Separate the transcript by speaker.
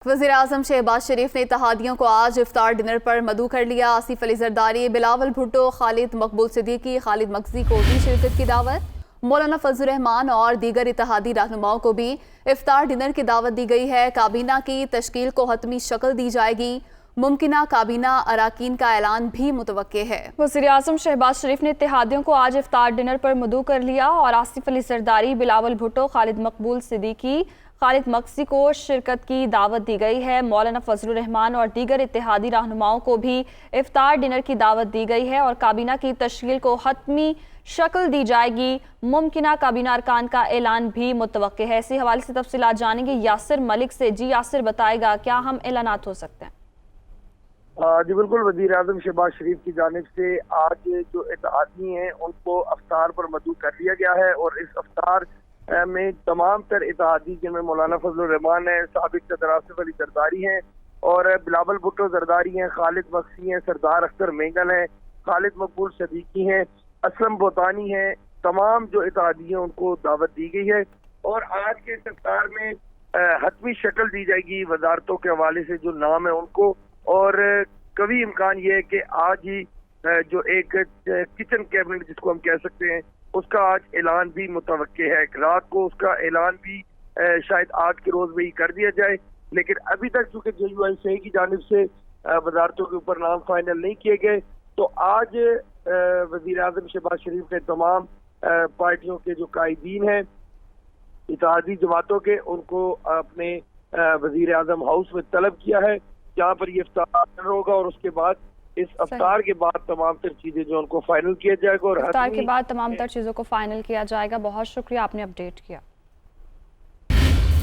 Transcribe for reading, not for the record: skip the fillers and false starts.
Speaker 1: वज़ीर-ए-आज़म शहबाज शरीफ ने इत्तेहादियों को आज इफ्तार डिनर पर मदऊ कर लिया। आसिफ अली जरदारी, बिलावल भुट्टो, खालिद मकबूल सिद्दीकी, खालिद मकसी को भी शिरकत की दावत। मौलाना फजल रहमान और दीगर इत्तेहादी रहनुमाओं को भी इफ्तार डिनर की दावत दी गई है। काबीना की तश्कील को हतमी शक्ल दी जाएगी। मुमकिना काबीना अराकीन का ऐलान भी मुतवक्के है।
Speaker 2: वज़ीर-ए-आज़म शहबाज शरीफ ने इत्तेहादियों को आज इफ्तार डिनर पर मदऊ कर लिया और आसिफ अली जरदारी, बिलावल भुट्टो, खालिद मकबूल सिद्दीकी, खालिद मकसी को शिरकत की दावत दी गई है। मौलाना फजल रहमान और दीगर इत्तेहादी रहनुमाओं को भी इफ्तार डिनर की दावत दी गई है और काबीना की तश्कील को हतमी शक्ल दी जाएगी। मुमकिना काबीना अरकान का ऐलान भी मुतवक्के है। इसी हवाले से तफसीलात जानेंगे यासिर मलिक से। जी यासिर, बताएगा क्या हम ऐलानात हो सकते हैं?
Speaker 3: जी बिल्कुल, वज़ीर आज़म शहबाज शरीफ की जानिब से आज जो इत्तेहादी हैं उनको अफ्तार पर मदऊ कर लिया गया है और इस अफ्तार में तमाम तर इत्तेहादी जिनमें मौलाना फजल रहमान है, साबिक सदर आसिफ अली जरदारी हैं और बिलावल भुट्टो जरदारी हैं, खालिद मकसी हैं, सरदार अख्तर मेंगल हैं, खालिद मकबूल सदीकी हैं, असलम बोतानी हैं, तमाम जो इत्तेहादी हैं उनको दावत दी गई है और आज के इस इफ्तार में हतमी शक्ल दी जाएगी वजारतों के हवाले से जो नाम है उनको। और कभी इम्कान ये है कि आज ही जो एक किचन कैबिनेट जिसको हम कह सकते हैं उसका आज ऐलान भी मुतवक्के है। रात को उसका ऐलान भी शायद आज के रोज में ही कर दिया जाए, लेकिन अभी तक चूंकि JUIC की जानिब से वजारतों के ऊपर नाम फाइनल नहीं किए गए, तो आज वज़ीर आज़म शहबाज शरीफ ने तमाम पार्टियों के जो कायदीन हैं इत्तेहादी जमातों के, उनको अपने वज़ीर आज़म हाउस में तलब किया है जहाँ पर ये इफ्तार होगा और उसके बाद इस अफ्तार के बाद तमाम तर चीजें जो उनको फाइनल किया जाएगा और
Speaker 2: इफ्तार के बाद तमाम तर चीजों को फाइनल किया जाएगा। बहुत शुक्रिया, आपने अपडेट किया।